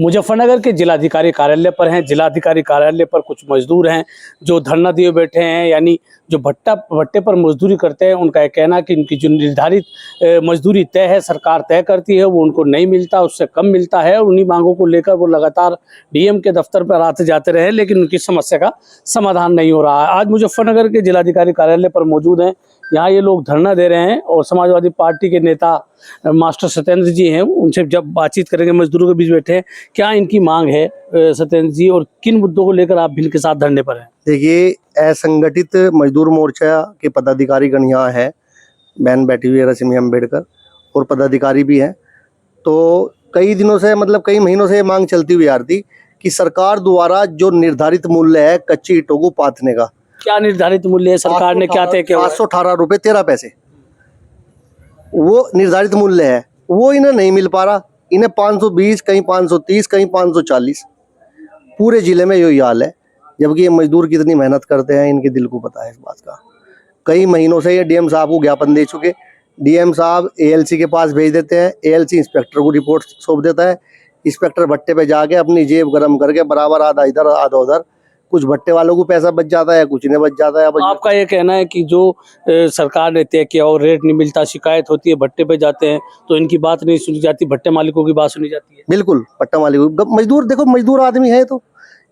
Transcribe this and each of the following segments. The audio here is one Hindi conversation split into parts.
मुजफ्फरनगर के जिलाधिकारी कार्यालय पर हैं। जिलाधिकारी कार्यालय पर कुछ मजदूर हैं जो धरना दिए बैठे हैं, यानी जो भट्टे पर मजदूरी करते हैं। उनका यह कहना है कि उनकी जो निर्धारित मजदूरी तय है, सरकार तय करती है, वो उनको नहीं मिलता, उससे कम मिलता है। उन्हीं मांगों को लेकर वो लगातार डीएम के दफ्तर पर आते जाते रहे, लेकिन उनकी समस्या का समाधान नहीं हो रहा है। आज मुजफ्फरनगर के जिलाधिकारी कार्यालय पर मौजूद हैं। यहाँ ये लोग धरना दे रहे हैं और समाजवादी पार्टी के नेता मास्टर सत्येंद्र जी हैं, उनसे जब बातचीत करेंगे। मजदूरों के बीच बैठे हैं, क्या इनकी मांग है सत्येंद्र जी, और किन मुद्दों को लेकर आप भी इनके साथ धरने पर हैं? देखिए, असंगठित मजदूर मोर्चा के पदाधिकारी गण यहाँ है, बहन बैठी हुई है रश्मि अम्बेडकर, और पदाधिकारी भी हैं। तो कई दिनों से, मतलब कई महीनों से ये मांग चलती हुई आ रही थी कि सरकार द्वारा जो निर्धारित मूल्य है कच्ची ईंटों को पाथने का, क्या निर्धारित मूल्य है? सरकार ने क्या तय किया? 518 रुपये 13 पैसे वो निर्धारित मूल्य है, वो इन्हें नहीं मिल पा रहा। इन्हें 520, कहीं 530, कहीं 540, पूरे जिले में यही हाल है। जबकि ये मजदूर कितनी मेहनत करते हैं, इनके दिल को पता है इस बात का। कई महीनों से ये डीएम साहब को ज्ञापन दे चुके। डीएम साहब एएलसी के पास भेज देते हैं, एएलसी इंस्पेक्टर को रिपोर्ट सौंप देता है। इंस्पेक्टर भट्टे पे जाके अपनी जेब गर्म करके बराबर आधा इधर आधा उधर, कुछ भट्टे वालों को पैसा बच जाता है, कुछ इन्हें बच जाता है। आपका ये कहना है कि जो सरकार ने तय किया और रेट नहीं मिलता, शिकायत होती है, भट्टे पे जाते हैं तो इनकी बात नहीं सुनी जाती, भट्टे मालिकों की बात सुनी जाती है? बिल्कुल, भट्टा मालिकों। मजदूर देखो, मजदूर आदमी है तो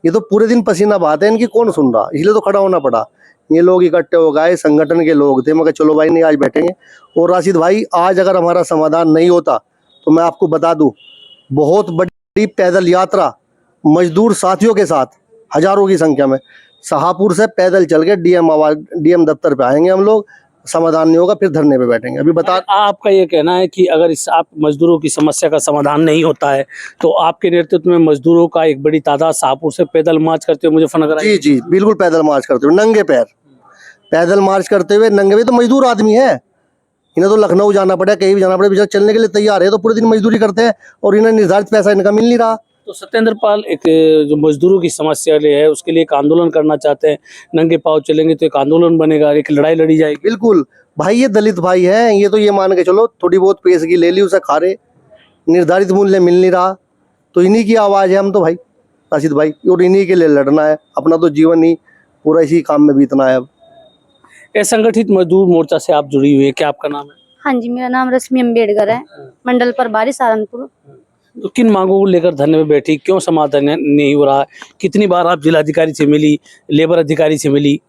ये तो पूरे दिन पसीना बहाते हैं, इनकी कौन सुन रहा, इसलिए तो खड़ा होना पड़ा। ये लोग इकट्ठे हो गए, संगठन के लोग थे, मगर चलो भाई नहीं, आज बैठेंगे। और राशिद भाई, आज अगर हमारा समाधान नहीं होता तो मैं आपको बता दूं, बहुत बड़ी पैदल यात्रा मजदूर साथियों के साथ हजारों की संख्या में शाहपुर से पैदल चल के डीएम दफ्तर पे आएंगे हम लोग। समाधान नहीं होगा फिर धरने पे बैठेंगे। अभी बता, आपका ये कहना है कि अगर इस आप मजदूरों की समस्या का समाधान नहीं होता है तो आपके नेतृत्व में मजदूरों का एक बड़ी तादाद शाहपुर से पैदल मार्च करते हुए मुजफ्फरनगर? जी जी बिल्कुल, पैदल मार्च करते हुए, नंगे पैर पैदल मार्च करते हुए, नंगे हुए। तो मजदूर आदमी है, इन्हें तो लखनऊ जाना पड़े, कहीं भी जाना पड़े, बेचारे चलने के लिए तैयार है, तो पूरे दिन मजदूरी करते हैं और इन्हें निर्धारित पैसा इनका मिल नहीं रहा। तो सत्येंद्र पाल, एक जो मजदूरों की समस्या है उसके लिए एक आंदोलन करना चाहते हैं। नंगे पांव चलेंगे तो एक आंदोलन बनेगा, एक लड़ाई लड़ी जाएगी। बिल्कुल भाई, ये दलित भाई हैं, ये तो ये मान के चलो थोड़ी बहुत पेशगी ले ली, उसे खा रहे, निर्धारित मूल्य मिल नहीं रहा। तो इन्हीं की आवाज़ है हम तो भाई, राशिद भाई, और इन्हीं के लिए लड़ना है। अपना तो जीवन ही पूरा इसी काम में बीतना है। अब असंगठित मजदूर मोर्चा से आप जुड़ी हुई है, क्या आपका नाम है? हाँ जी, मेरा नाम रश्मि अम्बेडकर है, मंडल प्रभारी सहारनपुर। तो किन मांगों को लेकर धरने में बैठी, क्यों समाधान नहीं हो रहा? कितनी बार आप जिलाधिकारी से मिली, लेबर अधिकारी से मिली?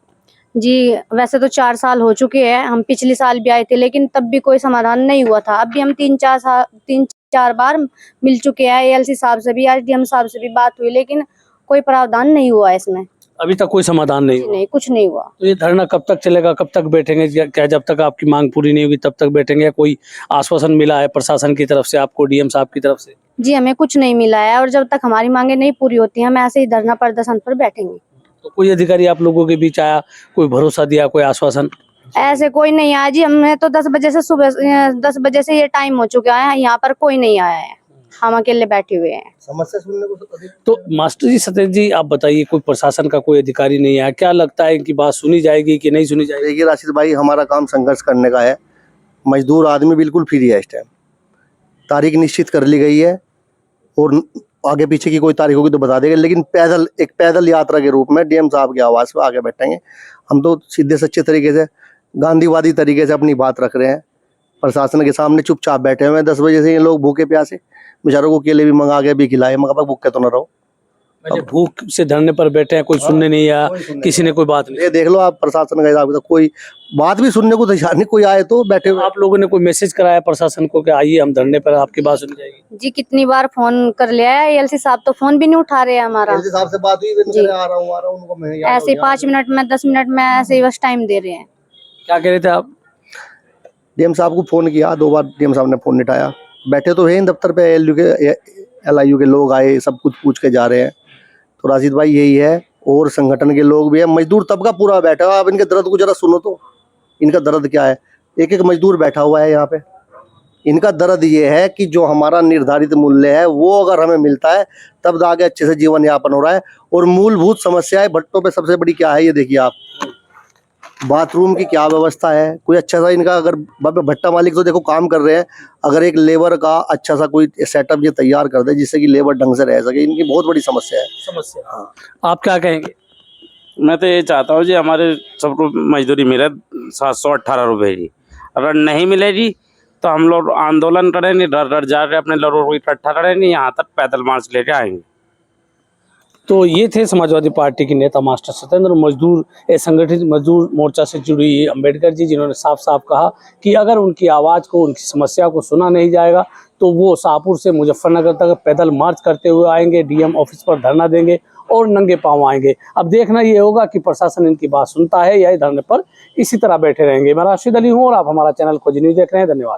जी, वैसे तो 4 साल हो चुके हैं, हम पिछले साल भी आए थे, लेकिन तब भी कोई समाधान नहीं हुआ था। अब भी हम 3-4 बार मिल चुके हैं, एएलसी साहब से भी, एसडीएम साहब से भी बात हुई, लेकिन कोई प्रावधान नहीं हुआ इसमें। अभी तक कोई समाधान नहीं हुआ? नहीं, कुछ नहीं हुआ। तो ये धरना कब तक चलेगा, कब तक बैठेंगे? क्या जब तक आपकी मांग पूरी नहीं होगी तब तक बैठेंगे? कोई आश्वासन मिला है प्रशासन की तरफ से आपको, डीएम साहब की तरफ से? जी, हमें कुछ नहीं मिला है, और जब तक हमारी मांगे नहीं पूरी होती, हम ऐसे ही धरना प्रदर्शन पर बैठेंगे। तो कोई अधिकारी आप लोगों के बीच आया, कोई भरोसा दिया, कोई आश्वासन? ऐसे कोई नहीं आया जी। हमने तो 10 बजे से, सुबह 10 बजे से ये टाइम हो चुका है, यहाँ पर कोई नहीं आया है, हम अकेले बैठे हुए हैं। समस्या सुनने को तो मास्टर जी, सत्येंद्र जी, आप बताइए, कोई प्रशासन का कोई अधिकारी नहीं आया, क्या लगता है इनकी बात सुनी जाएगी कि नहीं सुनी जाएगी? देखिए राशिद भाई, हमारा काम संघर्ष करने का है। मजदूर आदमी बिल्कुल फ्री है इस टाइम, तारीख निश्चित कर ली गई है, और आगे पीछे की कोई तारीख होगी तो बता देंगे, लेकिन एक पैदल यात्रा के रूप में डीएम साहब की आवाज़ पे आगे बैठेंगे। हम तो सीधे सच्चे तरीके से, गांधीवादी तरीके से अपनी बात रख रहे हैं। प्रशासन के सामने चुपचाप बैठे हुए हैं। 10 बजे से ये लोग भूखे प्यासे, बेचारों को केले भी मंगा के भी खिलाए, मगर भूखे तो न रहो। भूख से धरने पर बैठे हैं, कोई सुनने नहीं आया, किसी ने कोई बात नहीं? ये देख लो आप, प्रशासन का हिसाब, कोई बात भी सुनने को तैयार नहीं। कोई आए तो बैठे हुए। आप लोगों ने कोई मैसेज कराया प्रशासन को कि आइए हम धरने पर, आपकी बात सुनी जाएगी? जी, कितनी बार फोन कर लिया है, एएलसी साहब तो फोन भी नहीं उठा रहे हैं हमारा। एएलसी साहब से बात हुई, आ रहा हूं उनको, मैं ऐसे 5 मिनट में, 10 मिनट में ऐसे ही बस टाइम दे रहे हैं। क्या कह रहे थे आप? डीएम साहब को फोन किया 2 बार, डीएम साहब ने फोन नहीं उठाया। बैठे तो हैं दफ्तर पे, एलआईयू के लोग आए, सब कुछ पूछ के जा रहे हैं। तो राशिद भाई यही है, और संगठन के लोग भी है, मजदूर तबका पूरा बैठा हुआ। अब इनके दर्द को जरा सुनो तो, इनका दर्द क्या है। एक एक मजदूर बैठा हुआ है यहाँ पे। इनका दर्द ये है कि जो हमारा निर्धारित मूल्य है वो अगर हमें मिलता है तब आगे अच्छे से जीवन यापन हो रहा है। और मूलभूत समस्याएं भट्टों पे सबसे बड़ी क्या है, ये देखिए आप, बाथरूम की क्या व्यवस्था है, कोई अच्छा सा इनका, अगर भट्टा मालिक तो देखो काम कर रहे हैं, अगर एक लेबर का अच्छा सा कोई सेटअप ये तैयार कर दे जिससे कि लेबर ढंग से रह सके, इनकी बहुत बड़ी समस्या है। समस्या। हाँ। आप क्या कहेंगे? मैं तो ये चाहता हूँ जी हमारे सबको मजदूरी मिले 718 रुपये जी। अगर नहीं मिले जी तो हम लोग आंदोलन करेंगे, डर डर जाकर अपने लोगों को इकट्ठा करेंगे, यहाँ तक पैदल मार्च लेके आएंगे। तो ये थे समाजवादी पार्टी के नेता मास्टर सत्येंद्र, मजदूर संगठित मजदूर मोर्चा से जुड़ी अम्बेडकर जी, जिन्होंने साफ साफ कहा कि अगर उनकी आवाज़ को, उनकी समस्या को सुना नहीं जाएगा तो वो शाहपुर से मुजफ्फरनगर तक पैदल मार्च करते हुए आएंगे, डीएम ऑफिस पर धरना देंगे और नंगे पांव आएंगे। अब देखना ये होगा कि प्रशासन इनकी बात सुनता है या धरने पर इसी तरह बैठे रहेंगे। मैं राशिद अली हूँ और आप हमारा चैनल खोज न्यूज़ देख रहे हैं। धन्यवाद।